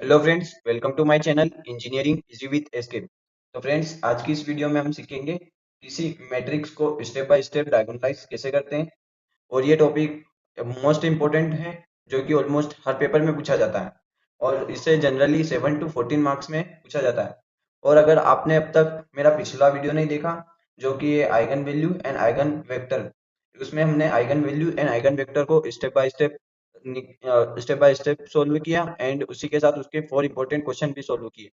Hello friends, welcome to my channel engineering easy with escape. तो friends, आज की इस वीडियो में हम सीखेंगे किसी मैट्रिक्स को स्टेप बाय स्टेप डायगोनलाइज कैसे करते हैं। और ये टॉपिक मोस्ट इम्पोर्टेंट है, जो कि ऑलमोस्ट हर पेपर में पूछा जाता है और इससे जनरली 7 to 14 मार्क्स में पूछा जाता है। और अगर आपने अब तक मेरा पिछला वीडियो नहीं देखा, जो कि ये eigen value and eigen vector, उसमें हमने eigen value and eigen vector को स्टेप बाय स्टेप सोल्व किया एंड उसी के साथ उसके 4 इंपॉर्टेंट क्वेश्चन भी सोल्व किए।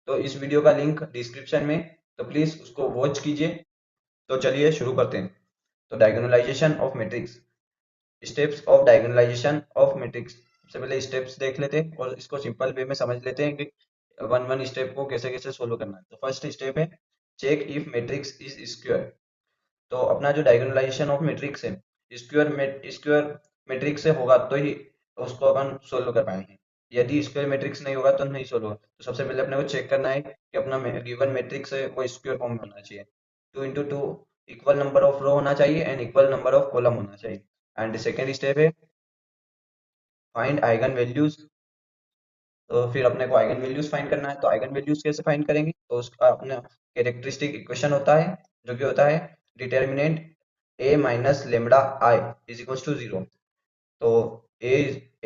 तो इस वीडियो का लिंक डिस्क्रिप्शन में, तो प्लीज उसको वॉच कीजिए। तो चलिए शुरू करते हैं। तो diagonalization of matrix, steps of diagonalization of matrix. सबसे पहले स्टेप्स देख लेते हैं और इसको सिंपल वे में समझ लेते हैं कि वन वन स्टेप को कैसे कैसे सोल्व करना है। तो फर्स्ट स्टेप है check if matrix is square. तो अपना जो डायगोनलाइजेशन ऑफ मैट्रिक्स है, स्क्वायर मैट्रिक्स से होगा तो ही उसको अपन सोल्व कर पाएंगे। यदि स्क्वायर मैट्रिक्स नहीं होगा तो नहीं सोल्व होगा। तो सबसे पहले अपने को चेक करना है कि अपना गिवन मैट्रिक्स है वो स्क्वायर फॉर्म में होना चाहिए। 2 into 2 इक्वल नंबर ऑफ रो होना चाहिए and equal number of column होना चाहिए। एंड सेकेंड स्टेप है फाइंड आइगन वैल्यूज। तो फिर अपने को आइगन वैल्यूज फाइंड करना है। तो आइगन वैल्यूज कैसे फाइंड करेंगे? तो उसका अपना कैरेक्टरिस्टिक इक्वेशन होता है, जो कि होता है determinant A minus lambda I is equal to 0। तो ए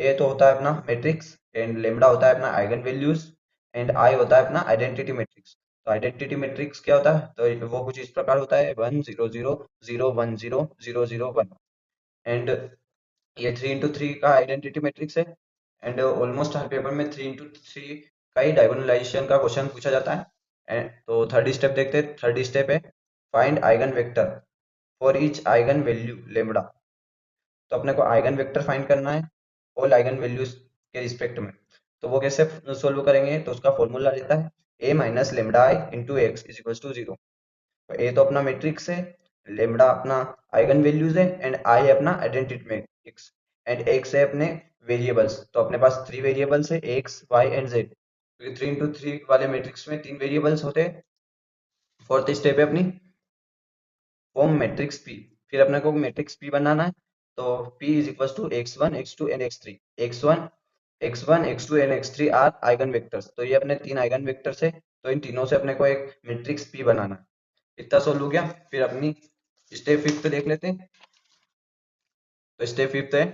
ए तो होता है अपना मैट्रिक्स एंड लेमडा होता है अपना आइगन वैल्यूज एंड आई होता है अपना आइडेंटिटी मैट्रिक्स। तो आइडेंटिटी मैट्रिक्स क्या होता है? तो वो कुछ इस प्रकार होता है 1 0 0 0 1 0 0 0 1 एंड ये 3 into 3 का आइडेंटिटी मैट्रिक्स है। एंड ऑलमोस्ट हर पेपर में 3 into 3 का ही डायगोनलाइजेशन का क्वेश्चन पूछा जाता है। एंड तो थर्ड स्टेप देखते हैं। थर्ड स्टेप है find eigen vector for each eigen value lambda. तो अपने को आइगन वेक्टर फाइंड करना है ऑल आइगन वैल्यूज के रिस्पेक्ट में। तो वो कैसे सोल्व करेंगे? तो उसका फॉर्मूला रहता है A minus lambda I into x is equal to 0। तो ए तो अपना मैट्रिक्स है, लेमडा अपना आइगन वैल्यूज है एंड आई है अपना आइडेंटिटी मैट्रिक्स एंड एक्स है अपने वेरिएबल्स। तो अपने पास 3 वेरिएबल्स है एक्स वाई एंड जेड, क्योंकि 3 into 3 वाले मैट्रिक्स में 3 वेरिएबल्स होते हैं। फोर्थ स्टेप है अपनी फॉर्म मैट्रिक्स पी। फिर अपने को मैट्रिक्स पी बनाना है। तो P is equal to x1 x2 and x3। x1 x2 and x3 are eigen vectors. तो ये अपने 3 आइगन वेक्टर्स है। तो इन तीनों से अपने को एक मैट्रिक्स पी बनाना है। इतना सोल्व हो गया। फिर अपनी स्टेप फिफ्थ देख लेते हैं। तो स्टेप फिफ्थ है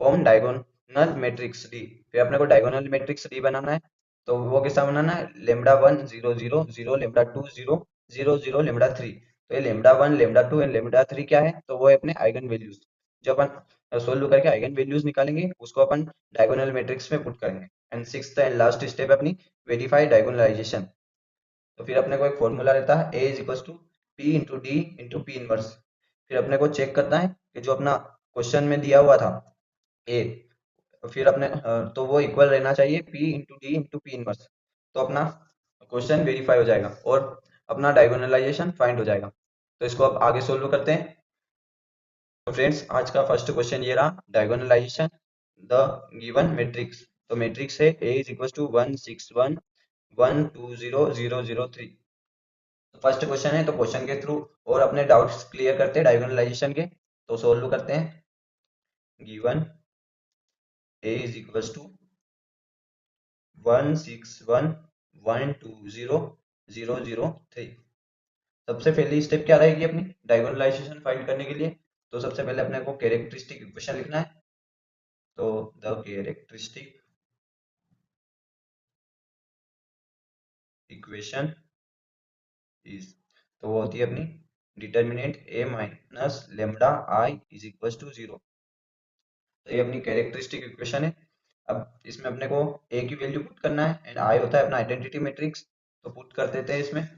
फॉर्म डायगोनल मैट्रिक्स डी। फिर अपने को डायगोनल मैट्रिक्स डी बनाना है। तो वो कैसा बनाना है? Lambda 1 0 0 0 lambda 2 0 0 0 lambda 3। तो ये लेमडा 1 लेमडा 2 एंड लेमडा 3 क्या है? तो वो है अपने आइगन वैल्यूज। जो अपन सोल्व करके आइगन वैल्यूज निकालेंगे उसको अपन डायगोनल मैट्रिक्स में पुट करेंगे। And sixth and last step अपनी वेरीफाई डायगोनलाइजेशन। तो फिर अपने को एक फॉर्मूला रहता है A is equal to P into D into P inverse. फिर अपने को चेक करना है कि जो अपना क्वेश्चन में दिया हुआ था ए, फिर अपने तो वो इक्वल रहना चाहिए P into D into P inverse. तो अपना क्वेश्चन वेरीफाई हो जाएगा और अपना डायगोनलाइजेशन फाइंड हो जाएगा। तो इसको अब आगे सोल्व करते हैं। तो फ्रेंड्स, आज का फर्स्ट क्वेश्चन ये रहा, डायगोनलाइजेशन द गिवन मैट्रिक्स। तो मैट्रिक्स है ए इज इक्वल टू 1 6 1 1 2 0 0 0 3। तो फर्स्ट क्वेश्चन है, तो क्वेश्चन के थ्रू और अपने डाउट्स क्लियर करते हैं डायगोनलाइजेशन के। तो सोल्व करते हैं। Given A is equal to 1 6 1 1 2 0 0 0 3। सबसे पहली स्टेप क्या रहेगी अपनी डायगोनलाइजेशन फाइंड करने के लिए? तो सबसे पहले अपने को कैरेक्टरिस्टिक इक्वेशन लिखना है। तो द कैरेक्टरिस्टिक इक्वेशन इज, तो वो होती है अपनी determinant A minus lambda I is equal to 0। तो ये अपनी कैरेक्टरिस्टिक इक्वेशन है। अब इसमें अपने को ए की वैल्यू पुट करना है एंड आई होता है अपना आइडेंटिटी मैट्रिक्स। तो पुट कर देते हैं इसमें।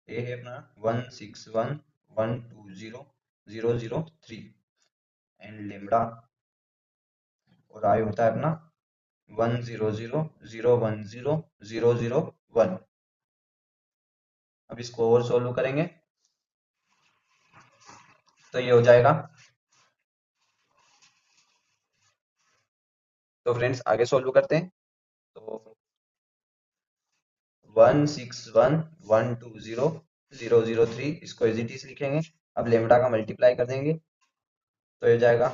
ए है अपना 1 6 1 1 2 0 0 0 3 एंड लेमडा और आई होता है अपना 1 0 0 0 1 0 0 0 1। अब इसको और सोल्व करेंगे तो ये हो जाएगा। तो फ्रेंड्स, आगे सोल्व करते हैं। तो 1 6 1 1 2 0 0 0 3 इसको एज इट इज लिखेंगे। अब लेमडा का मल्टीप्लाई कर देंगे तो ये हो जाएगा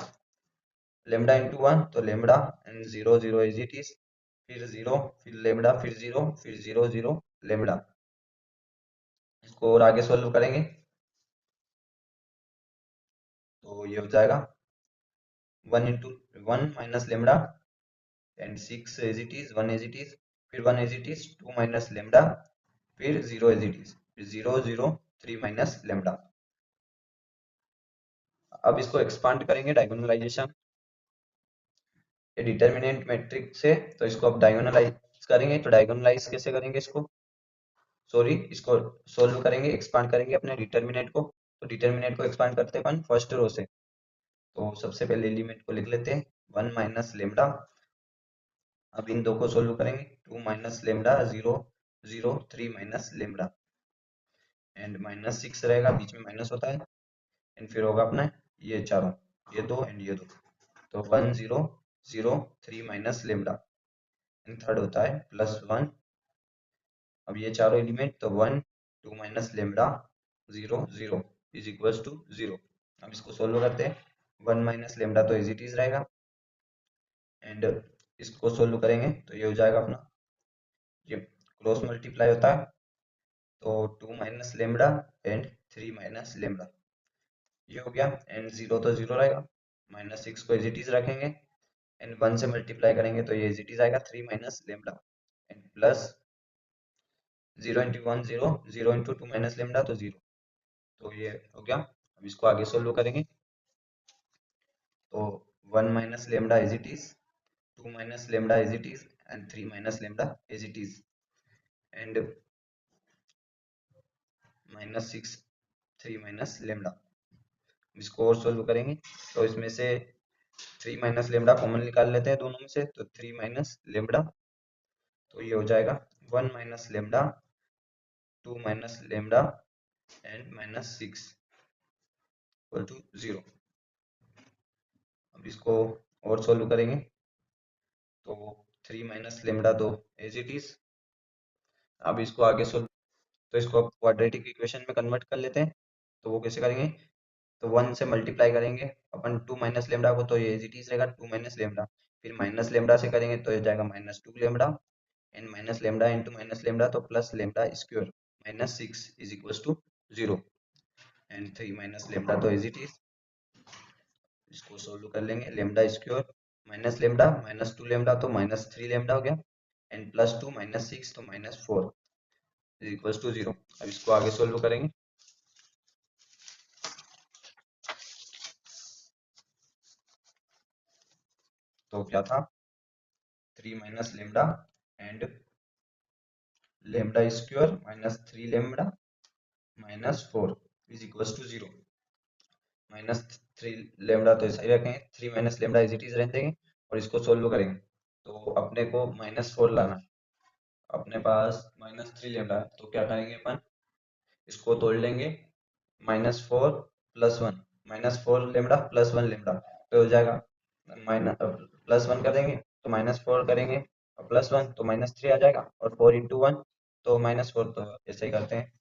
लेमडा इंटू 1 तो lambda and 0 0 as it is, फिर 0 फिर लेमडा फिर 0 फिर 0 0 लेमडा। इसको और आगे सोल्व करेंगे तो ये हो जाएगा 1 into 1 minus lambda and 6 as it is, 1 as it is, फिर 1 as it is, 2 minus lambda, फिर 0 एज इट इज, फिर 0 0 3 माइनस लेमडा। अब इसको एक्सपांड करेंगे डायगोनलाइजेशन, ये डिटर्मिनेंट मैट्रिक्स है तो इसको अब डायगोनलाइज करेंगे। तो डायगोनलाइज कैसे करेंगे इसको, सॉरी इसको सोल्व करेंगे, एक्सपांड करेंगे अपने डिटर्मिनेंट को। तो डिटर्मिनेंट को एक्सपांड करते हैं अपन फर्स्ट रो से। तो सबसे पहले एलिमेंट को लिख लेते हैं 1 माइनस लेमडा। अब इन दो को सोल्व करेंगे, 2 minus lambda 0 0 3 minus lambda and minus 6 रहेगा, बीच में माइनस होता है एंड फिर होगा अपना ये चारों, ये दो एंड ये दो, तो 1 0 0 3 माइनस लेमडा एंड थर्ड होता है +1। अब ये चारों एलिमेंट तो 1 2 minus lambda 0 0 is equals to 0। अब इसको सोल्व करते हैं, 1 माइनस लेमडा तो एज इट इज रहेगा एंड इसको सोल्व करेंगे तो ये हो जाएगा अपना, ये क्रॉस मल्टीप्लाई होता है तो 2 minus lambda and 3 minus lambda, ये हो गया एंड 0 तो 0 रहेगा, -6 को एज इट इज रखेंगे एंड 1 से मल्टीप्लाई करेंगे तो ये एज इट इज आएगा 3 minus lambda and plus 0 into 1 0 0 into 2 minus lambda तो 0, तो ये हो गया। अब इसको आगे सोल्व करेंगे तो 1 minus lambda as it is, 2 minus lambda as it is and 3 minus lambda as it is and -6 3 minus lambda. इसको और सोल्व करेंगे तो इसमें से 3 माइनस लेमडा कॉमन निकाल लेते हैं दोनों में से, तो 3 माइनस लेमडा तो ये हो जाएगा 1 minus lambda 2 minus lambda and -6 equal to 0। अब इसको और सोल्व करेंगे तो 3 माइनस लेमडा तो एज इट इज। अब इसको आगे सोल्व, तो इसको अब क्वाड्रेटिक इक्वेशन में कन्वर्ट कर लेते हैं। तो वो कैसे करेंगे, तो 1 से मल्टीप्लाई करेंगे अपन 2 माइनस लेमडा को तो ये एज इट इज रहेगा 2 माइनस लेमडा, फिर माइनस लेमडा से करेंगे तो ये जाएगा -2 lambda and minus lambda into minus lambda तो plus lambda square -6 is equal to 0 and 3 minus lambda तो एज इट इज। इसको सोल्व कर लेंगे, lambda square minus lambda -2 lambda तो -3 लेमडा हो गया एंड +2 -6 तो -4 इज इक्वल टू 0। अब इसको आगे सोल्व करेंगे तो क्या था 3 minus lambda and lambda square -3 lambda -4 is equal to 0। -3 lambda तो ऐसा ही रखेंगे, 3 minus lambda is it is रहने देंगे और इसको सोल्व करेंगे तो अपने को -4 लाना है। अपने पास -3 लेमडा है तो क्या करेंगे अपन, इसको तोड़ लेंगे, -4 +1 -4 लेमडा +1 लेमडा तो हो जाएगा +1 कर देंगे तो -4 करेंगे और +1 तो -3 आ जाएगा और 4 इंटू 1 तो -4, तो ऐसे ही करते हैं,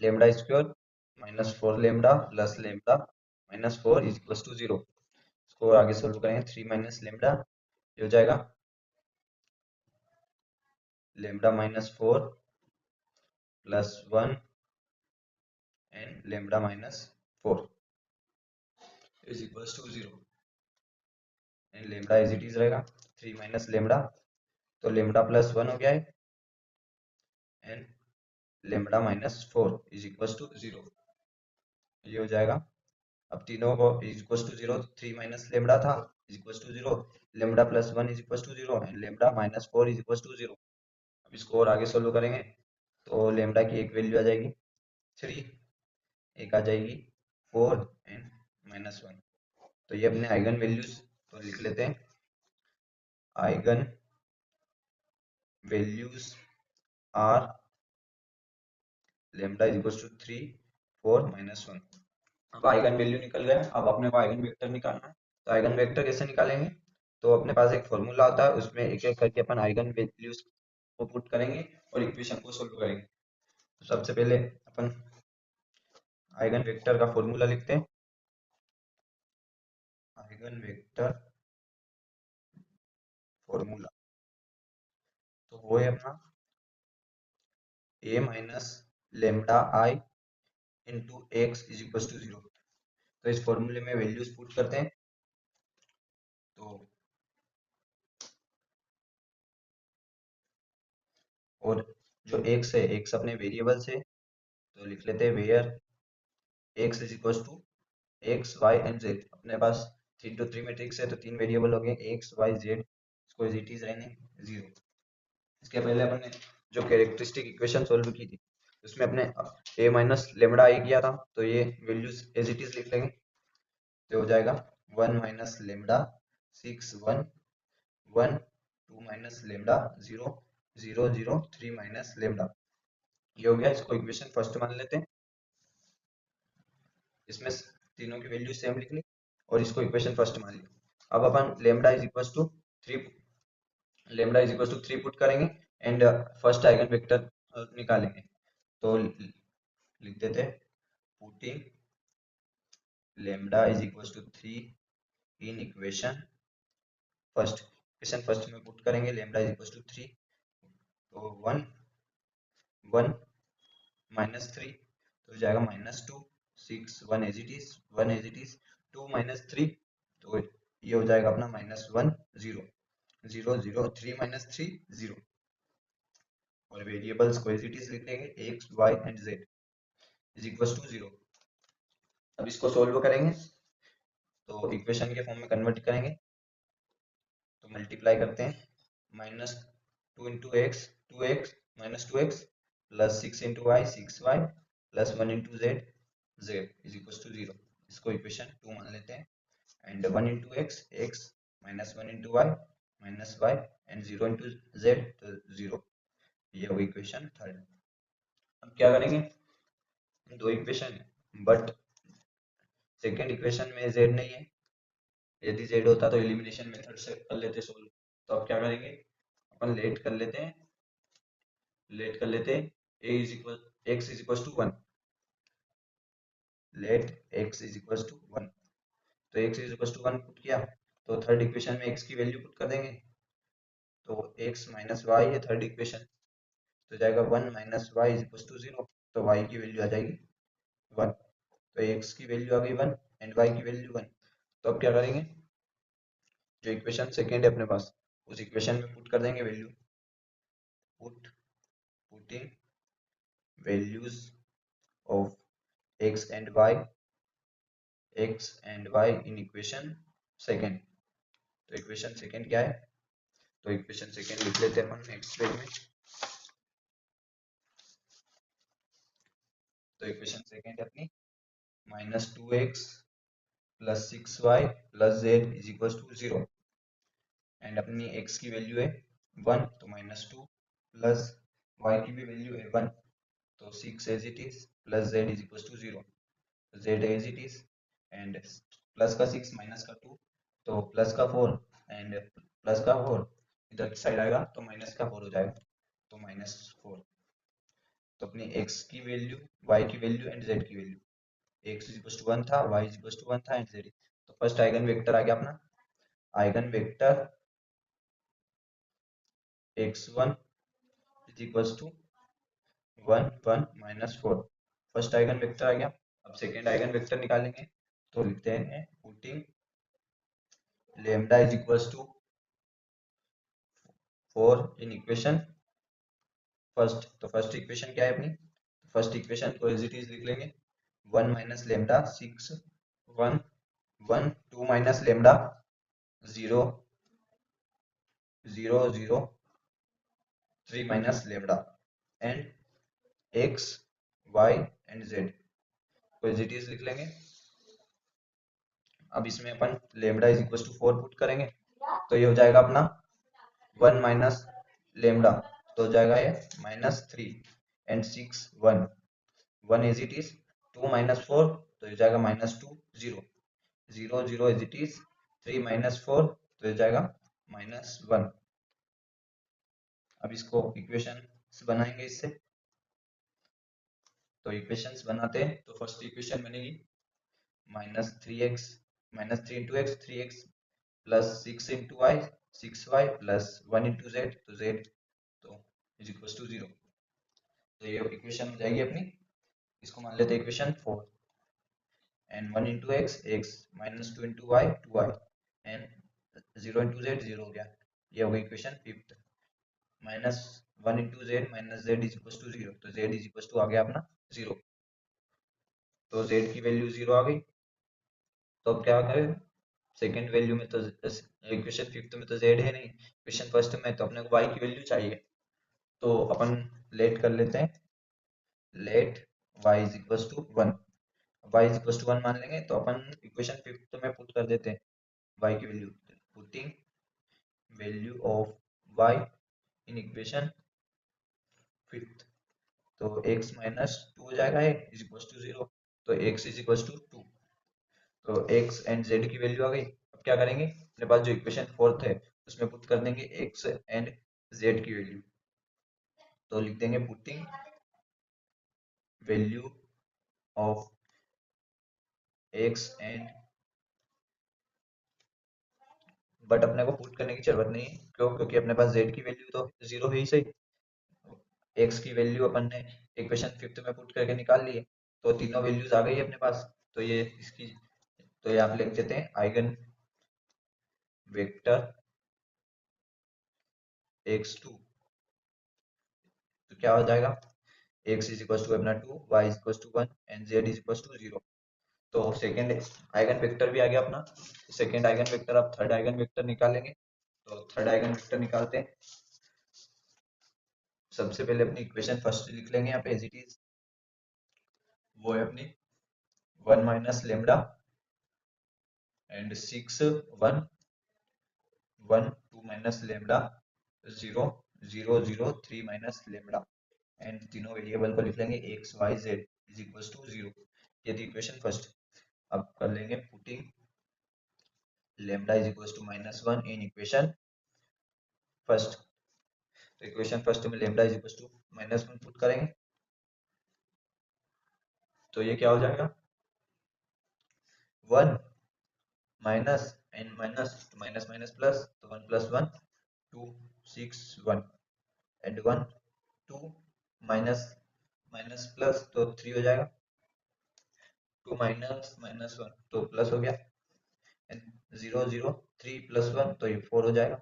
lambda square -4 lambda plus lambda -4 is equal to 0। इसको आगे सोल्व करेंगे, 3 माइनस लेमडा ये हो जाएगा lambda -4 +1 and lambda -4 is equal to 0 and lambda is it is रहेगा 3 माइनस लेमडा तो लेमडा +1 हो गया है and lambda -4 is equal to 0, ये हो जाएगा। अब तीनों को is equal to 0, 3 minus lambda था is equal to 0, lambda +1 is equal to 0 and lambda -4 is equal to 0। अब इसको और आगे सोल्व करेंगे तो लेमडा की एक वैल्यू आ जाएगी 3, एक आ जाएगी 4 एंड -1। तो ये अपने आइगन वैल्यूज तो लिख लेते हैं, eigen values are lambda is equal to 3 4 -1। अब आइगन वैल्यू निकल गया, अब अपने को आइगन वेक्टर निकालना है। तो आइगन वेक्टर कैसे निकालेंगे, तो अपने पास एक फॉर्मूला होता है, उसमें एक एक करके अपन आइगन वैल्यूज को पुट करेंगे और इक्वेशन को सोल्व करेंगे। तो सबसे पहले अपन आइगन वेक्टर का फॉर्मूला लिखते हैं, आइगन वेक्टर फॉर्मूला, तो वो है अपना a minus lambda I into x is equal to 0। तो इस फॉर्मूले में वैल्यूज पुट करते हैं, तो और जो एक्स है, एक्स अपने वेरिएबल्स है, तो लिख लेते हैं where x is equal to x y and z. अपने पास 3 to 3 मैट्रिक्स है, तो 3 वेरिएबल हो गए एक्स वाई जेड, इसको एज इट इज रहने 0। इसके पहले अपन ने जो कैरेक्टरिस्टिक इक्वेशन सोल्व की थी, उसमें अपने a माइनस लेमडा आई किया था, तो ये वैल्यूज एज इट इज लिख लेंगे, तो हो जाएगा 1 minus lambda 6 1 1 2 minus lambda 0 0 0 3 minus lambda. ये हो गया, इसको इक्वेशन फर्स्ट मान लेते हैं, इसमें तीनों की वैल्यू सेम लिख ली और इसको इक्वेशन फर्स्ट मान लिया। अब अपन lambda is equal to 3, lambda is equal to 3 put करेंगे एंड फर्स्ट आइगन वेक्टर निकालेंगे, तो लिख देते हैं putting lambda is equal to 3 in equation first. Equation first में पुट करेंगे लेमडा इज इक्वल टू 3, तो 1 1 माइनस 3, तो हो जाएगा -2 6 1 as it is 1 as it is 2 minus 3, तो ये हो जाएगा अपना -1 0 0 0 3 माइनस 3 0, और वेरिएबल्स को एज इट इज लिख देंगे x y and z is equal to 0। अब इसको सोल्व करेंगे, तो इक्वेशन के फॉर्म में कन्वर्ट करेंगे, तो मल्टीप्लाई करते हैं, -2 into x 2x -2x plus 6 into y 6y plus 1 into z z is equal to 0। इसको इक्वेशन 2 मान लेते हैं, एंड 1 इंटू एक्स एक्स -1 into y -y and 0 into z तो 0। ये होगी इक्वेशन थर्ड। अब क्या करेंगे, दो इक्वेशन है बट सेकेंड इक्वेशन में z नहीं है, यदि z होता तो एलिमिनेशन मेथड से कर लेते सोल्व। तो अब क्या करेंगे, अपन लेट कर लेते हैं a is equal x is equal to 1, let x is equal to 1, तो x is equal to 1 put किया, तो थर्ड इक्वेशन में x की वैल्यू पुट कर देंगे, तो x माइनस वाई है थर्ड इक्वेशन, तो जाएगा 1 minus y is equal to 0, तो y की वैल्यू आ जाएगी 1, तो x की वैल्यू आ गई 1 एंड y की वैल्यू 1। तो अब क्या करेंगे, जो इक्वेशन सेकेंड है अपने पास, उस इक्वेशन में पुट कर देंगे value, putting values of x and y in equation second. तो इक्वेशन सेकेंड क्या है, तो इक्वेशन सेकेंड लिख लेते हैं अपन नेक्स्ट पेज में। तो इक्वेशन सेकेंड है अपनी -2x plus 6y plus z is equal to 0, and अपनी x की वैल्यू है 1, तो -2 प्लस y की भी वैल्यू है 1, तो 6 as it is plus z is equal to 0, z as it is, and plus का 6 माइनस का 2, तो प्लस का 4 एंड प्लस का 4 इधर की साइड आएगा तो माइनस का 4 हो जाएगा, तो -4। तो अपनी x की वैल्यू, y की वैल्यू एंड z की value, x is equal to 1 था, y इज इक्वल टू 1 था एंड z, तो फर्स्ट आइगन वेक्टर आ गया अपना, eigen vector x1 is equal to 1 1 -4, first eigen vector आ गया। अब सेकेंड आइगन वेक्टर निकालेंगे, तो लिखते हैं putting lambda is equal to 4 in equation first. तो फर्स्ट इक्वेशन क्या है अपनी, फर्स्ट इक्वेशन को एज इट इज लिख लेंगे, 1 minus lambda 6 1 1 2 minus lambda 0 0 0 3 minus lambda and x y and z को एज इट इज लिख लेंगे। अब इसमें अपन lambda is equal to 4 put करेंगे, तो ये हो जाएगा अपना 1 माइनस लेमडा, तो हो जाएगा ये -3 and 6 1 1 as it is 2 minus 4, तो हो जाएगा -2 0 0 0 एज इट इज 3 माइनस 4, तो हो जाएगा -1। अब इसको इक्वेशन बनाएंगे इससे, तो इक्वेशंस बनाते हैं, तो फर्स्ट इक्वेशन बनेगी -3 into x 3x plus 6 into y 6y plus 1 into z, तो z तो इज इक्वल टू 0। तो ये इक्वेशन हो जाएगी अपनी, इसको मान लेते हैं equation 4। And 1 into x, x minus 2 into y, 2y, एंड 0 into z, 0 हो गया। ये हो गई इक्वेशन 5th। Minus 1 into z minus z is equal to 0, तो z इज इक्वल टू आ गया अपना 0। तो z की वैल्यू 0 आ गई। तो अब क्या करें, सेकेंड वैल्यू में तो इक्वेशन 5th में तो z है नहीं, इक्वेशन फर्स्ट में तो अपने को y की वैल्यू चाहिए। तो अपन लेट कर लेते हैं, let y is equal to 1। y is equal to 1 मान लेंगे तो अपन इक्वेशन 5th में पुट कर देते हैं y की value, putting value of y in equation 5th। तो x माइनस 2 हो जाएगा, इज इक्वल टू 0, तो x इज इक्वल टू 2। तो x एंड z की वैल्यू आ गई। अब क्या करेंगे, अपने पास जो इक्वेशन 4th है उसमें पुट कर देंगे x एंड z की वैल्यू। तो लिख देंगे putting value of x and, but अपने को पुट करने की जरूरत नहीं है, क्यों, क्योंकि अपने पास z की वैल्यू तो 0 है ही सही। x की वैल्यू अपन ने इक्वेशन 5th में पुट करके निकाल ली है, तो तीनों वैल्यूज आ गई है अपने पास। तो ये इसकी, तो यहाँ पे लिख देते हैं आइगन वेक्टर x2। तो क्या हो जाएगा, x इज इक्वल टू अपना 2, y is equal to 1 and z is equal to 0। तो सेकेंड आइगन वेक्टर भी आ गया अपना। सेकेंड आइगन वेक्टर, अब थर्ड आइगन वेक्टर निकालेंगे। तो थर्ड आइगन वेक्टर निकालते हैं। सबसे पहले अपनी इक्वेशन फर्स्ट लिख लेंगे यहाँ पे एज इट इज, वो है अपनी 1 minus lambda and 6 1 1 2 minus lambda 0 0 0 3 minus lambda, and तीनों वेरिएबल को लिख लेंगे x y z is equal to 0। ये थी इक्वेशन फर्स्ट। अब कर लेंगे putting lambda is equal to -1 in equation first. तो इक्वेशन फर्स्ट में lambda is equal to -1 put करेंगे, तो ये क्या हो जाएगा, 1 minus and minus, minus minus plus, तो 1 plus 1 2 6 1 and 1 2 minus minus plus, तो 3 हो जाएगा। 2 माइनस माइनस 1 तो प्लस हो गया, एंड 0 0 3 प्लस 1 तो ये 4 हो जाएगा।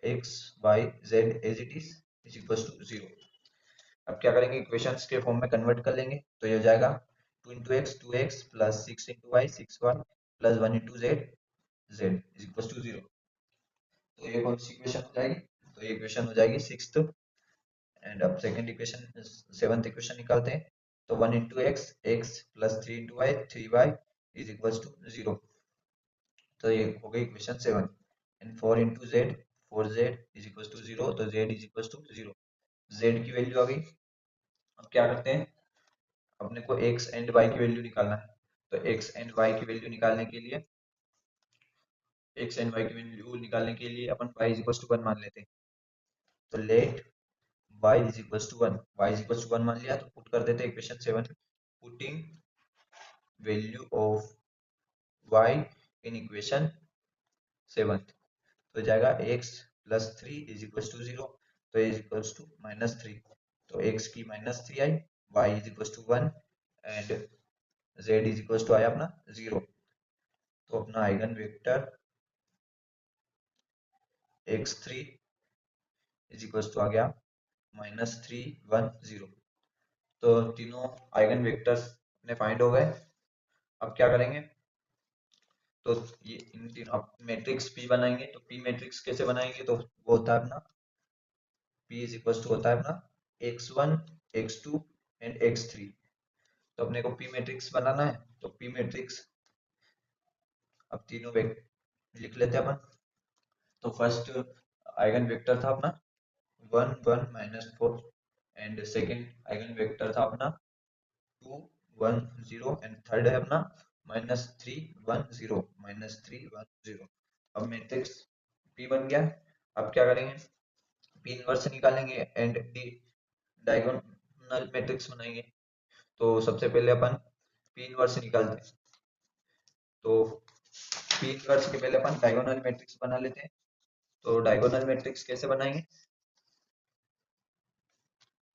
x y z as it is equal to 0। अब क्या करेंगे, इक्वेशंस के फॉर्म में कन्वर्ट कर लेंगे। तो ये हो जाएगा 2 plus 6 6 y plus 1 z z is equal to 0। तो ये कौन सी इक्वेशन हो जाएगी, तो ये इक्वेशन हो जाएगी 6th। एंड अब सेकंड इक्वेशन 7th इक्वेशन निकालते हैं। तो 1 into x, x plus 3 into y 3y is equal to 0। तो ये हो गई equation 7। And 4 into z 4z is equal to 0, तो z is equal to 0, z की वैल्यू आ गई। अब क्या करते हैं, अपने को x एंड y की वैल्यू निकालना है। तो x एंड y की वैल्यू निकालने के लिए, x एंड y की वैल्यू निकालने के लिए अपन y इज इक्वल टू 1 मान लेते हैं। तो let y is equal to 1, y is equal to 1 मान लिया, तो पुट कर देते हैं equation 7, putting value of y in equation 7। तो जाएगा x plus 3 is equal to 0, तो इज इक्वल टू -3। तो x की -3 आई, y is equal to 1 and z is equal to आया अपना 0। तो अपना eigen vector x3 is equal to आ गया -3 1 0। तो तीनों आइगन वेक्टर्स अपने फाइंड हो गए। अब क्या करेंगे, तो ये इन तीनों अब मैट्रिक्स P बनाएंगे। तो P मैट्रिक्स कैसे बनाएंगे, तो वो होता है अपना P इज इक्वल टू होता है अपना x1 x2 एंड x3। तो अपने को P मैट्रिक्स बनाना है। तो P मैट्रिक्स अब तीनों लिख लेते हैं अपन। तो फर्स्ट आइगन वेक्टर था अपना 1 1 -4 एंड सेकंड आइगन वेक्टर था अपना 2 1 0 एंड थर्ड है अपना -3 1 0 -3 1 0। अब मैट्रिक्स P बन गया। अब क्या करेंगे, P इनवर्स निकालेंगे एंड डी डायगोनल मैट्रिक्स बनाएंगे। तो सबसे पहले अपन P इनवर्स निकालते हैं। तो पी इनवर्स के पहले अपन डायगोनल मैट्रिक्स बना लेते हैं। तो डायगोनल मैट्रिक्स कैसे बनाएंगे?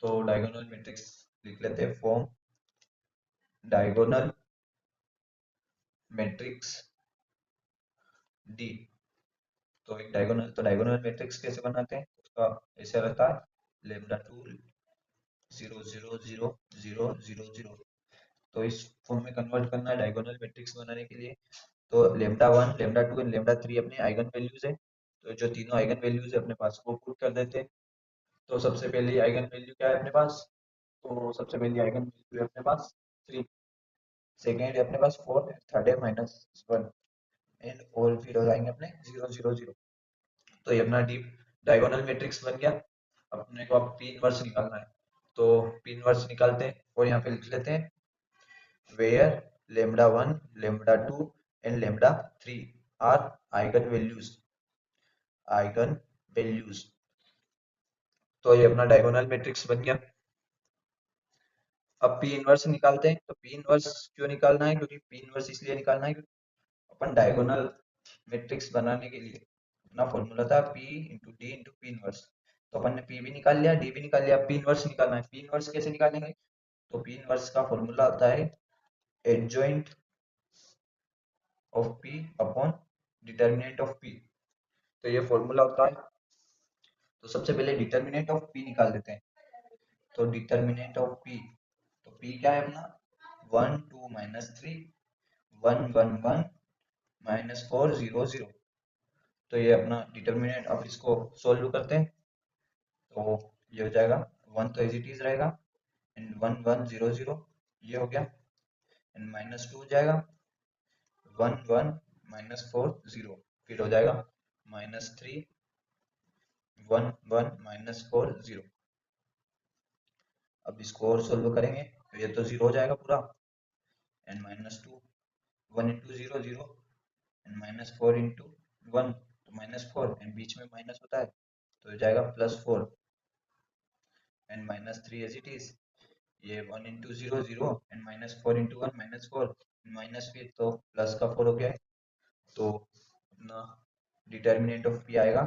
तो डायगोनल मैट्रिक्स लिख लेते हैं, फॉर्म डायगोनल मैट्रिक्स डी। तो एक डायगोनल मैट्रिक्स कैसे बनाते हैं उसका ऐसे रहता है, लेमडा 2 0 0 0 0 0 0। तो इस फॉर्म में कन्वर्ट करना है डायगोनल मैट्रिक्स बनाने के लिए। तो लेमडा 1 लेमडा 2 एंड लेमडा 3 अपने आइगन वैल्यूज है। तो जो तीनों आइगन वैल्यूज है अपने पास वो पुट कर देते हैं। तो सबसे पहली आइगन वैल्यू क्या है अपने पास? तो सबसे पहली आइगन वैल्यू है अपने पास 3, सेकेंड है अपने पास 4, थर्ड है -1 एंड ऑल फिर हो जाएंगे अपने 0 0 0। तो ये अपना डीप डायगोनल मैट्रिक्स बन गया। अपने को अब पी इनवर्स निकालना है। तो पी इनवर्स निकालते हैं और यहाँ पे लिख लेते हैं where lambda 1 lambda 2 and lambda 3 are eigen values. तो ये अपना डायगोनल मैट्रिक्स बन गया। अब पी इनवर्स निकालते हैं। तो पी इनवर्स क्यों निकालना है? क्योंकि पी इनवर्स इसलिए निकालना है क्योंकि अपन डायगोनल मैट्रिक्स बनाने के लिए अपना फॉर्मूला था P into D into P inverse. तो अपन ने पी भी निकाल लिया, डी भी निकाल लिया, पी इनवर्स निकालना है। पी इनवर्स कैसे निकालेंगे? तो पी इनवर्स का फॉर्मूला आता है adjoint of P upon determinant of P. तो ये फॉर्मूला होता है। तो सबसे पहले डिटर्मिनेंट ऑफ पी निकाल देते हैं। तो डिटर्मिनेंट ऑफ पी, तो पी क्या है अपना 1 2 -3 1 1 1 -4 0 0। तो ये अपना डिटर्मिनेंट। अब इसको सोल्व करते हैं। तो ये हो जाएगा 1 तो एज इट इज रहेगा एंड 1 1 0 0 ये हो गया एंड -2 हो जाएगा 1 1 -4 0 फिर हो जाएगा -3 1 1 -4 0। अब इसको और सोल्व करेंगे तो ये तो 0 हो जाएगा पूरा एंड -2 1 इंटू 0 0 एंड -4 इंटू 1 तो -4 एंड बीच में माइनस होता है तो हो जाएगा +4 एंड -3 एज इट इज। ये 1 इंटू 0 0 एंड -4 इंटू 1 -4 माइनस फिर तो प्लस का 4 हो गया है। तो अपना डिटर्मिनेंट ऑफ पी आएगा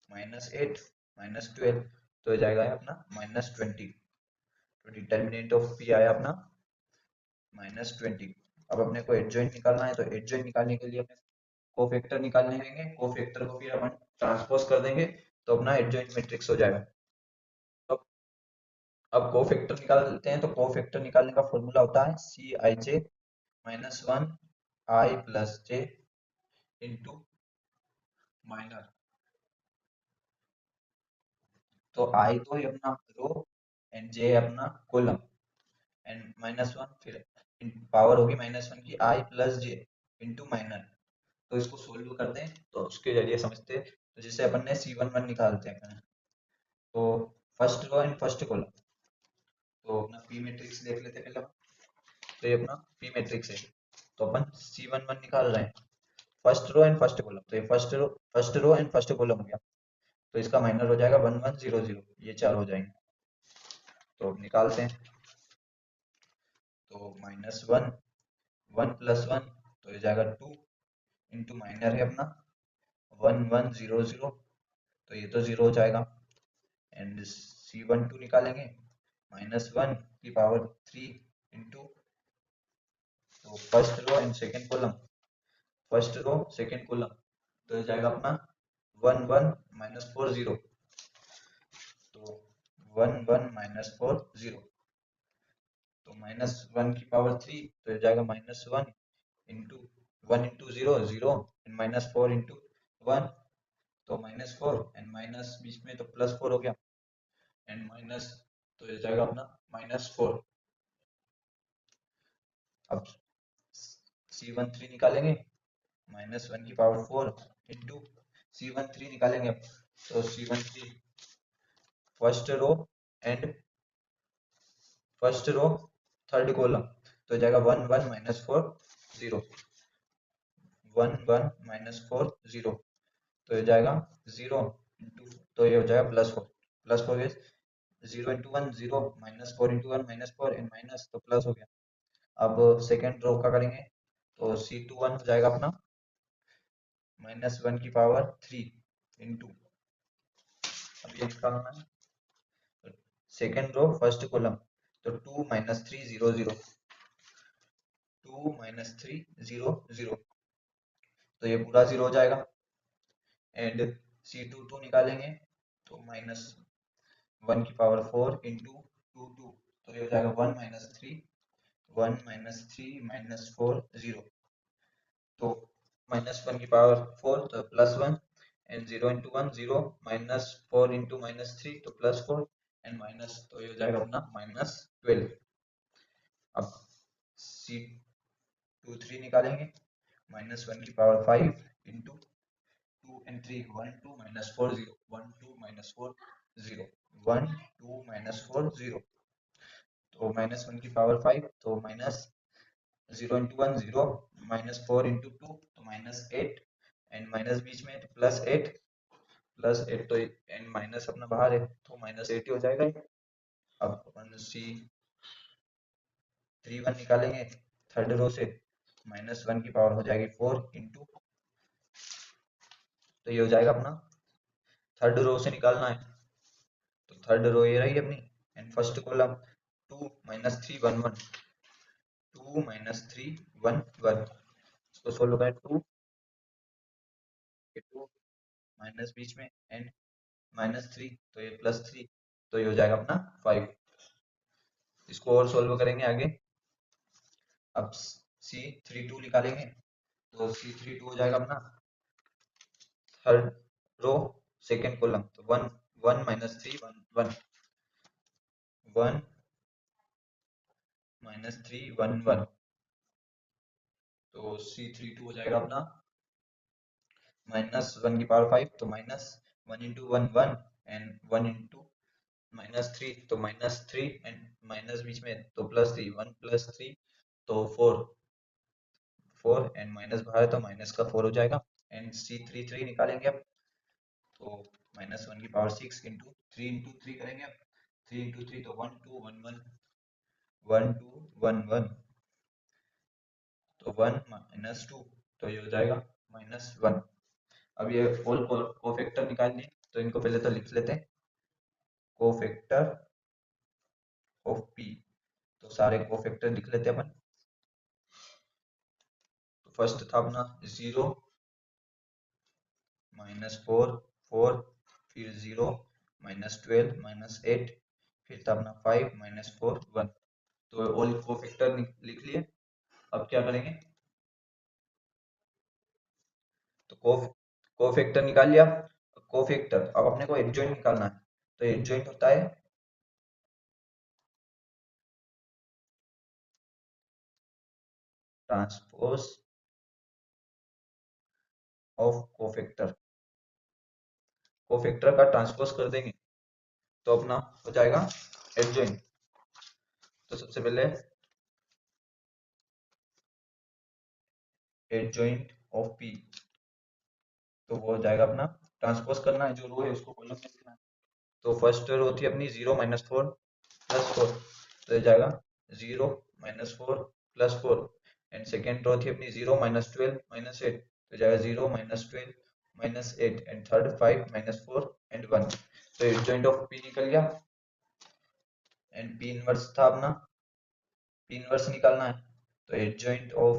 -8 -12 तो हो जाएगा अपना -20। तो डिटर्मिनेंट ऑफ पी आया अपना -20। अब अपने को एडजॉइंट निकालना है। तो एडजॉइंट निकालने के लिए अपने कोफैक्टर निकालने रहेंगे। कोफैक्टर को फिर अपन ट्रांसपोज कर देंगे तो अपना एडजॉइंट मैट्रिक्स हो जाएगा। अब अब कोफैक्टर निकालते हैं। तो कोफैक्टर निकालने का फॉर्मूला होता है Cij -1 I plus j into minor. तो I तो है अपना रो एंड j अपना कॉलम एंड -1 फिर पावर होगी -1 की I plus j into minor. तो इसको सोल्व करते हैं तो उसके जरिए समझते हैं। तो जिससे अपन ने C11 निकालते हैं। तो first row and first column. तो अपना पी मैट्रिक्स देख लेते हैं पहले। तो ये अपना पी मैट्रिक्स है। तो अपन C11 निकाल रहे हैं first row and first column. तो ये first row and first column हो गया। तो इसका माइनर हो जाएगा 1 1 0 0 ये चार हो जाएंगे। तो अब निकालते हैं। तो -1 1 + 1 तो ये जाएगा 2 इंटू माइनर है अपना 1 1 0 0 तो ये तो 0 हो जाएगा एंड C12 निकालेंगे -1 की पावर 3 इंटू तो first row and second column. First row second column तो ये जाएगा अपना 1 1 -4 0। तो 1 1 -4 0 तो -1 की पावर 3 तो ये जाएगा -1 इंटू 1 इंटू 0 0 एंड -4 इंटू 1 तो -4 एंड माइनस बीच में तो +4 हो गया एंड माइनस तो ये जाएगा अपना -4। अब C13 निकालेंगे -1 की पावर 4 इंटू C13 निकालेंगे। अब तो C13 first row and first row third column तो जाएगा 1 1 -4 0 1 1 -4 0 तो ये जाएगा 0 इंटू तो ये हो जाएगा +4 0 इंटू 1 0 -4 इंटू 1 -4 एंड माइनस तो प्लस हो गया। अब सेकेंड रो का करेंगे। तो C21 हो जाएगा अपना -1 की पावर 3 इंटू, अब ये निकालना है सेकेंड रो फर्स्ट कॉलम, तो 2 - 3 0 0, 2 - 3 0 0, तो ये पूरा 0 हो जाएगा। एंड C22 निकालेंगे तो -1 की पावर 4 इंटू 2 2, तो ये हो जाएगा 1 - 3 1 - 3 - 4 0, तो -1 की पावर 4 तो +1, एंड 0 इंटू 1 0, -4 इंटू -3 तो +4, एंड माइनस, तो ये हो जाएगा अपना -12। अब C23 निकालेंगे, -1 की पावर 5 इंटू 2 and 3 1 2 -4 0 1 2 -4 0 1 2 -4 0, तो -1 की पावर 5 तो -0 इंटू 1 0, -4 इंटू 2 तो -8, एंड माइनस बीच में तो +8 तो एंड माइनस अपना बाहर है तो -8 ही हो जाएगा ये। अब अपन C31 निकालेंगे थर्ड रो से, -1 की पावर हो जाएगी 4 इंटू, तो ये हो जाएगा अपना थर्ड रो से निकालना है, तो थर्ड रो ये रही अपनी, एंड फर्स्ट कॉलम 2 - 3 1 1, 2 - 3 1 1, इसको सोल्व करें, 2 माइनस बीच में एंड -3, तो ये +3, तो ये हो जाएगा अपना 5। इसको और सोल्व करेंगे आगे। अब C32 निकालेंगे, तो C32 हो जाएगा अपना थर्ड रो सेकेंड कॉलम, तो 1 1 - 3 1 1 1 -3 1 1, तो C32 हो जाएगा अपना -1 की पावर 5, तो -1 इंटू 1 1, एंड 1 इंटू -3 तो -3, एंड माइनस बीच में तो +3 1 +3 तो 4 4, एंड माइनस बाहर है तो माइनस का 4 हो जाएगा। एंड C33 निकालेंगे अब, तो -1 की पावर 6 इंटू 3 इंटू 3 करेंगे अब, 3 इंटू 3 तो 1 2 1 1 1 2 1 1, तो 1 -2, तो ये हो जाएगा -1। अब ये होल कोफैक्टर निकालने, तो इनको पहले तो लिख लेते हैं, कोफैक्टर ऑफ P, तो सारे कोफैक्टर लिख लेते हैं अपन। तो फर्स्ट था अपना 0 -4 4, फिर 0 -12 -8, फिर था अपना 5 -4 1, तो ऑल कोफैक्टर लिख लिए। अब क्या करेंगे, तो कोफैक्टर निकाल लिया। कोफैक्टर, अब अपने को एडजॉइंट निकालना है, तो एडजॉइंट होता है ट्रांसपोज ऑफ कोफैक्टर, कोफैक्टर का ट्रांसपोज कर देंगे तो अपना हो जाएगा एडजॉइंट। तो सबसे पहले एडजॉइंट ऑफ P, तो वो हो जाएगा अपना, ट्रांसपोज करना है जो रो है उसको कॉलम में लिखना है। तो फर्स्ट रो थी अपनी 0 -4 +4, तो ये जाएगा 0 -4 +4, एंड सेकेंड रो थी अपनी 0 -12 -8, तो जाएगा 0 -12 -8, एंड थर्ड 5 -4 एंड 1, तो एडजॉइंट ऑफ P निकल गया। एंड P इनवर्स था अपना, P इनवर्स निकालना है, तो adjoint of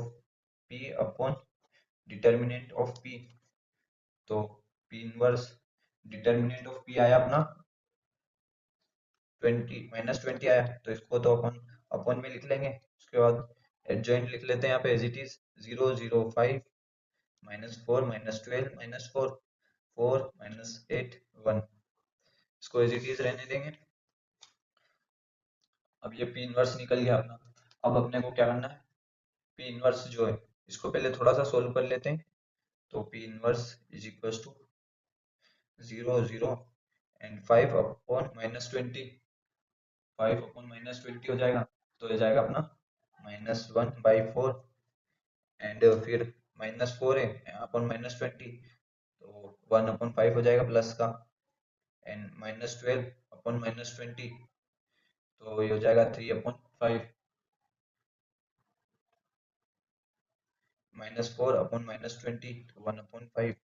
P upon determinant of P, तो P inverse determinant of P आया अपना 20 -20 आया, तो इसको तो अपन अपन में लिख लेंगे। उसके बाद एडजॉइंट लिख लेते हैं यहाँ पे एज इट इज, 0 0 5 -4 -12 -4 4 -8 1, इसको एज इट इज रहने देंगे। अब ये P इनवर्स निकल गया अपना। अब अपने को क्या करना है, P इनवर्स जो है इसको पहले थोड़ा सा सोल्व कर लेते हैं। तो P inverse is equal to 0 0 and 5 upon -20, 5 upon -20 हो जाएगा, तो ये जाएगा अपना -1/4, एंड फिर -4 है अपॉन -20, तो 1/5 हो जाएगा प्लस का, एंड -12 अपॉन -20, तो ये हो जाएगा 3/5। -4/-20 तो 1/5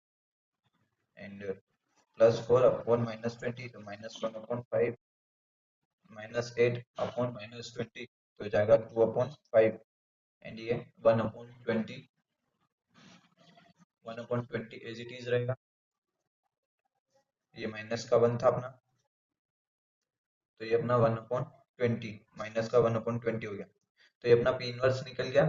एंड +4/-20 तो -1/5 -8/-20 तो हो जाएगा 2/5 एंड ये 1/20 1/20 एज इट इज रहेगा। ये माइनस का 1 था अपना, तो ये अपना 1/20 माइनस का 1/20 हो गया। तो ये अपना पी इनवर्स निकल गया,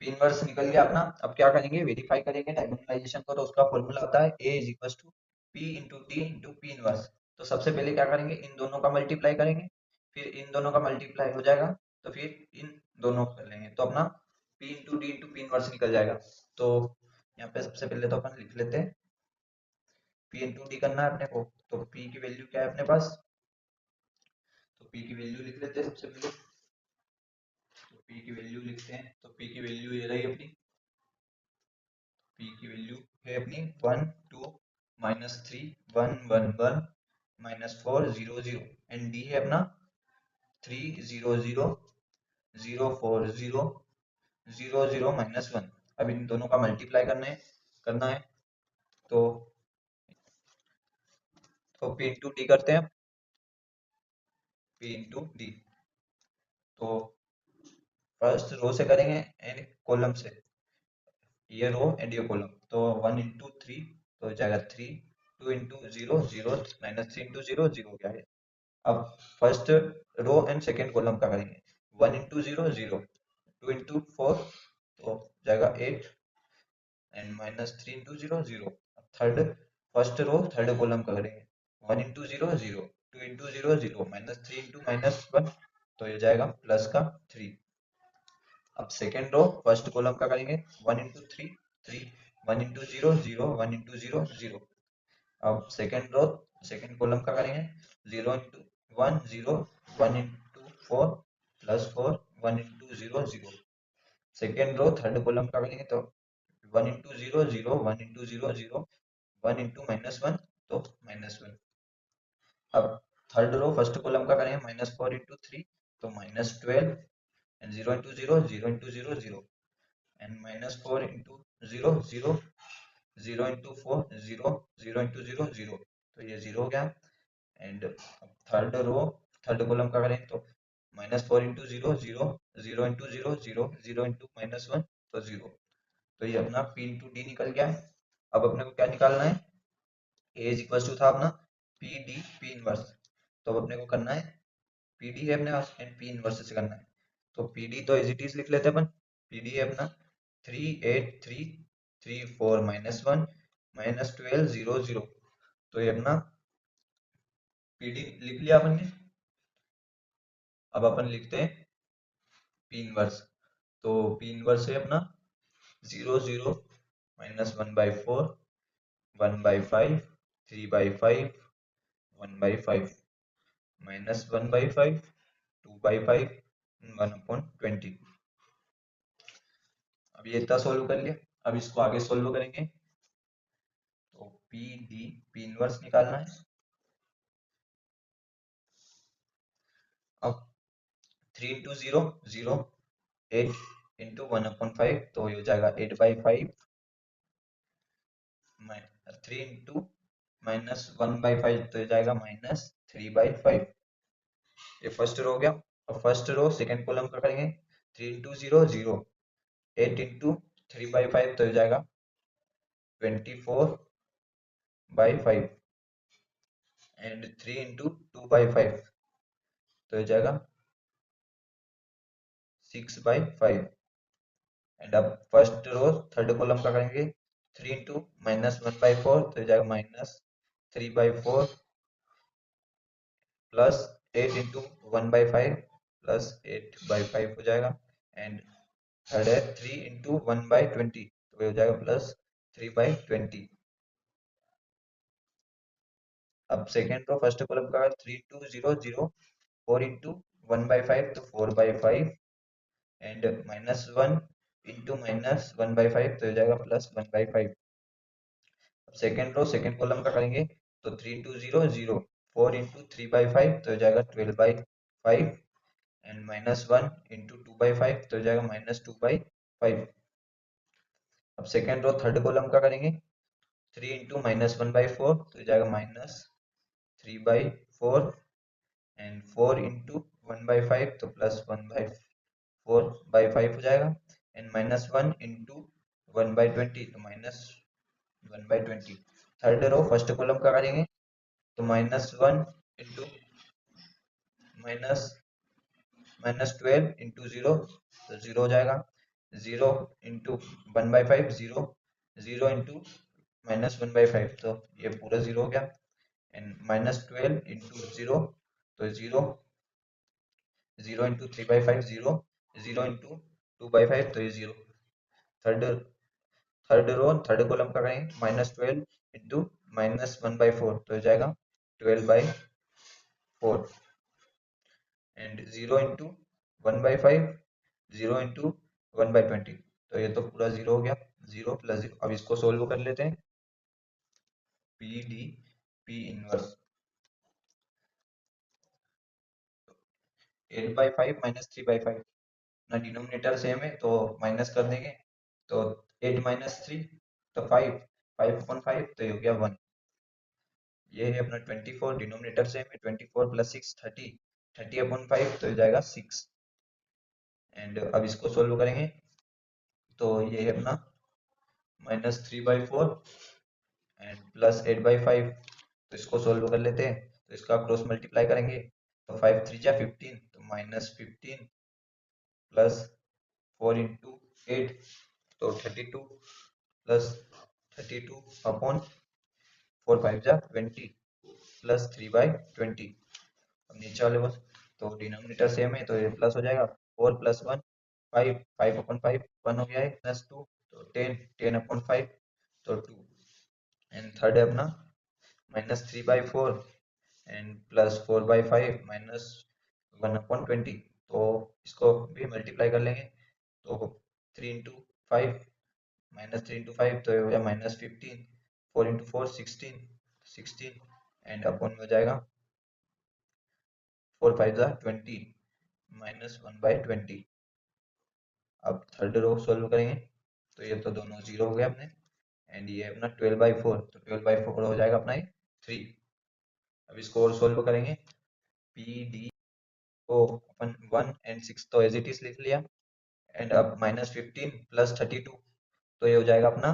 पी इनवर्स निकल गया अपना। अब क्या करेंगे, वेरीफाई करेंगे डायगोनलाइजेशन को। तो उसका फॉर्मूला होता है A is equal to P into D into P inverse. तो सबसे पहले क्या करेंगे, इन दोनों का मल्टीप्लाई करेंगे, फिर इन दोनों का मल्टीप्लाई हो जाएगा, तो फिर इन दोनों को कर लेंगे, तो अपना P into D into P inverse निकल जाएगा। तो यहाँ पे सबसे पहले तो अपन लिख लेते हैं, P इंटू डी करना है अपने को, तो P की वैल्यू क्या है अपने पास, तो P की वैल्यू लिख लेते हैं सबसे पहले। तो P की वैल्यू लिखते हैं, तो P की वैल्यू ये रही अपनी, P की वैल्यू है अपनी 1 2 -3 1 1 1 -4 0 0 एंड D है अपना 3 0 0 0 4 0 0 0 -1। अब इन दोनों का मल्टीप्लाई करना है, तो P इंटू डी करते हैं, P इंटू डी। तो फर्स्ट रो से करेंगे एंड कॉलम से, ये रो एंड ये कॉलम, तो 1 इंटू 3 तो हो जाएगा 3 2 इंटू 0 0 -3 इंटू 0 0 क्या है। अब first row and second column का करेंगे, 1 इंटू 0 0 2 इंटू 4 तो हो जाएगा 8 एंड -3 इंटू 0 0। अब third first row third column का करेंगे, 1 इंटू 0 0 2 इंटू 0 0 -3 इंटू -1 तो ये जाएगा प्लस का 3। अब सेकेंड रो फर्स्ट कॉलम का करेंगे, 1 इंटू 3 3 1 इंटू 0 0 1 इंटू 0 0। अब सेकेंड रो सेकेंड कॉलम का करेंगे, 0 into 1 0 1 into 4 +4 1 into 0 0। Second row third column का करेंगे, तो 1 इंटू 0 0 1 इंटू 0 0 1 इंटू -1 तो -1। अब थर्ड रो फर्स्ट कॉलम का करेंगे, -4 इंटू 3 तो -12 and 0 into 0 0 into 0 0 and -4 into 0 0 0 into 4 0 0 into 0 0 तो ये 0 हो गया। And third row third column का करें, तो -4 इंटू 0 0 0 इंटू 0 0 0 इंटू -1 तो 0। तो ये अपना P इंटू डी निकल गया है। अब अपने को क्या निकालना है, A इज इक्वल टू था अपना पी डी पी इनवर्स। तो अब अपने को करना है, पी डी है अपने पास एंड पी इनवर्स से करना है। तो पी डी तो एज इट इज लिख लेते हैं अपन, पी डी है अपना 3 8 3 3 4 -1 -12 0 0। तो ये अपना पी डी लिख लिया अपन ने। अब अपन लिखते हैं पी इनवर्स। तो पी इनवर्स है अपना 0 0 -1/4 1/5 3/5 1/5 -1/5 2/5 1/20। अब ये इतना सोल्व कर लिया, अब इसको आगे सोल्व करेंगे। तो पी डी पी इनवर्स निकालना है। अब 3 इंटू 0 0 8 इंटू 1/5 तो ये हो जाएगा 8/5 3 इंटू -1/5 तो ये जाएगा -3/5। ये फर्स्ट रो हो गया। अब फर्स्ट रो सेकेंड कॉलम का करेंगे, 3 इंटू 0 0 8 इंटू 3/5 तो हो जाएगा 24/5 एंड 3 इंटू 2/5 तो हो जाएगा 6/5। एंड अब फर्स्ट रो थर्ड कॉलम का करेंगे, 3 इंटू -1/4 तो हो जाएगा -3/4 प्लस 8 इंटू 1/5 प्लस 8/5 हो जाएगा। एंड थर्ड है 3 इंटू 1/20 तो ये हो जाएगा प्लस 3/20। अब सेकेंड रो फर्स्ट कॉलम का 3 इंटू 0 0 4 इंटू 1/5 तो 4/5 एंड -1 इंटू -1/5 तो हो जाएगा +1/5। अब सेकेंड रो सेकेंड कॉलम का करेंगे, तो 3 इंटू 0 0 4 इंटू 3/5 तो हो जाएगा 12/5 एंड -1 इंटू 2/5 तो हो जाएगा -2/5। अब सेकेंड रो थर्ड कॉलम का करेंगे, 3 इंटू -1/4 तो हो जाएगा -3/4 एंड 4 इंटू 1/5 तो +1/4/5 हो जाएगा एंड -1 इंटू 1/20 तो -1/20। थर्ड रो फर्स्ट कॉलम का करेंगे तो -1 इंटू -12 इंटू 0 तो 0 हो जाएगा, 0 इंटू 1/5 0, 0 इंटू -1/5 तो ये पूरा 0 हो गया एंड -12 इंटू 0 तो 0, 0 इंटू 3/5 0, 0 इंटू 2/5 तो ये 0। Third third row third column का करेंगे -12 इंटू -1/4 तो हो जाएगा 12/4 एंड 0 इंटू 1/5, 0 इंटू 1/20 तो ये तो पूरा 0 हो गया, 0 + 0। अब इसको सोल्व कर लेते हैं, पी डी पी इनवर्स 8/5 -3/5 ना, डिनोमिनेटर सेम है तो माइनस कर देंगे तो 8 - 3 तो 5, 5/5 तो ये हो गया 1। ये है अपना 24, डिनोमिनेटर सेम है, 24 + 6 30, 30/5 तो हो जाएगा 6 एंड अब इसको सोल्व करेंगे तो ये है अपना -3/4 एंड +8/5 तो इसको सोल्व कर लेते हैं तो इसका क्रॉस मल्टीप्लाई करेंगे तो 5 3 जा 15 तो -15 प्लस 4 इंटू 8 तो 32 प्लस 32/4 5 जा 20 प्लस 3/20। अब नीचे वाले बस तो डिनोमिनेटर सेम है तो ये प्लस हो जाएगा, 4 + 1 5, 5/5 1 हो गया है, +2 तो 10, 10/5 तो 2 एंड थर्ड है अपना -3/4 एंड +4/5 -1/20 तो इसको भी मल्टीप्लाई कर लेंगे तो 3 इंटू 5 -3 इंटू 5 तो ये हो गया -15, 4 इंटू 4 16, 16 एंड अपॉन में हो जाएगा 4 5 जा 20 -1/20। अब थर्ड रो सॉल्व करेंगे तो ये तो दोनों 0 हो गए अपने एंड ये अपना 12/4 तो 12/4 हो जाएगा अपना ये 3। अब इसको और सोल्व करेंगे, पी डी को अपन 1 एंड 6 तो एज इट इज लिख लिया एंड अब -15 + 32 तो ये हो जाएगा अपना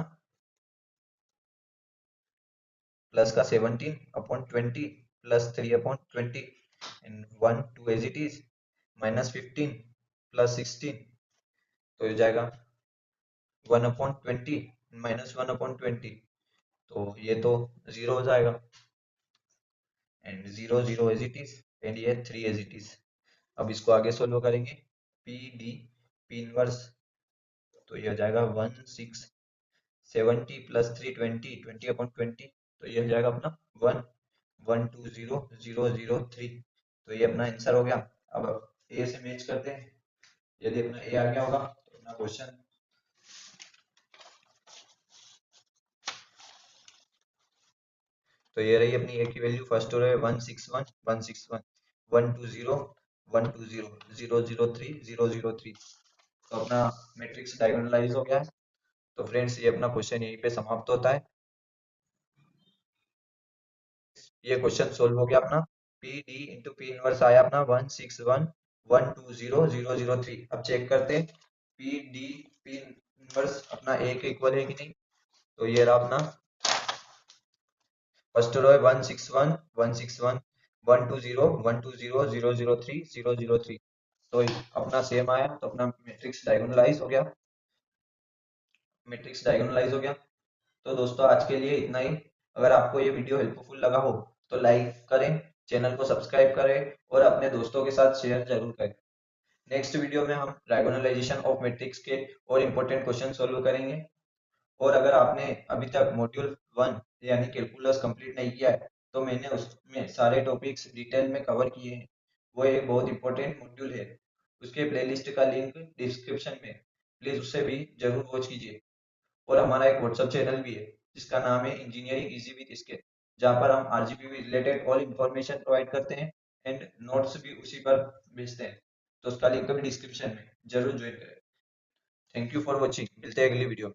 प्लस का 17/20 plus 3/20 and 1 2 as it is -15 + 16 तो हो जाएगा 1/20 -1/20 तो ये तो 0 हो जाएगा and 0 0 as it is and ये 3 एज इट इज। अब इसको आगे सोल्व करेंगे, पी डी पी इनवर्स तो ये हो जाएगा 1 6 70 + 3 20 20/20 तो ये हो जाएगा अपना 1 1 2 0 0 0 3 तो ये अपना आंसर हो गया। अब ए से मैच करते हैं, यदि अपना ए आ गया होगा तो अपना क्वेश्चन तो ये रही अपनी ए की वैल्यू, फर्स्ट रो है 161 161 120 120 003 003 तो अपना मैट्रिक्स डायगोनलाइज हो गया है। तो फ्रेंड्स ये अपना क्वेश्चन यहीं पे समाप्त होता है। ये क्वेश्चन सोल्व हो गया अपना, P D into P inverse आया अपना 161 120 003। अब चेक करते हैं पी डी पी इनवर्स अपना ए के इक्वल है कि नहीं। तो ये रहा अपना फर्स्ट रो है 161 161 120 120 003 003 तो अपना सेम आया तो अपना मैट्रिक्स डायगोनलाइज हो गया, मैट्रिक्स डायगोनलाइज हो गया। तो दोस्तों आज के लिए इतना ही। अगर आपको ये वीडियो हेल्पफुल लगा हो तो लाइक करें, चैनल को सब्सक्राइब करें और अपने दोस्तों के साथ शेयर जरूर करें। नेक्स्ट वीडियो में हम डायगोनलाइजेशन ऑफ मैट्रिक्स के और इम्पोर्टेंट क्वेश्चन सोल्व करेंगे। और अगर आपने अभी तक मॉड्यूल 1 यानी कैलकुलस कंप्लीट नहीं किया है तो मैंने उसमें सारे टॉपिक्स डिटेल में कवर किए हैं। वो एक बहुत इंपॉर्टेंट मॉड्यूल है, उसके प्लेलिस्ट का लिंक डिस्क्रिप्शन में, प्लीज उससे भी जरूर वॉच कीजिए। और हमारा एक व्हाट्सएप चैनल भी है जिसका नाम है इंजीनियरिंग इजी विद स्केल, जहाँ पर हम RGB related all information provide करते हैं एंड नोट्स भी उसी पर भेजते हैं। तो उसका लिंक भी डिस्क्रिप्शन में जरूर ज्वाइन करें। थैंक यू फॉर वॉचिंग, मिलते हैं अगली वीडियो।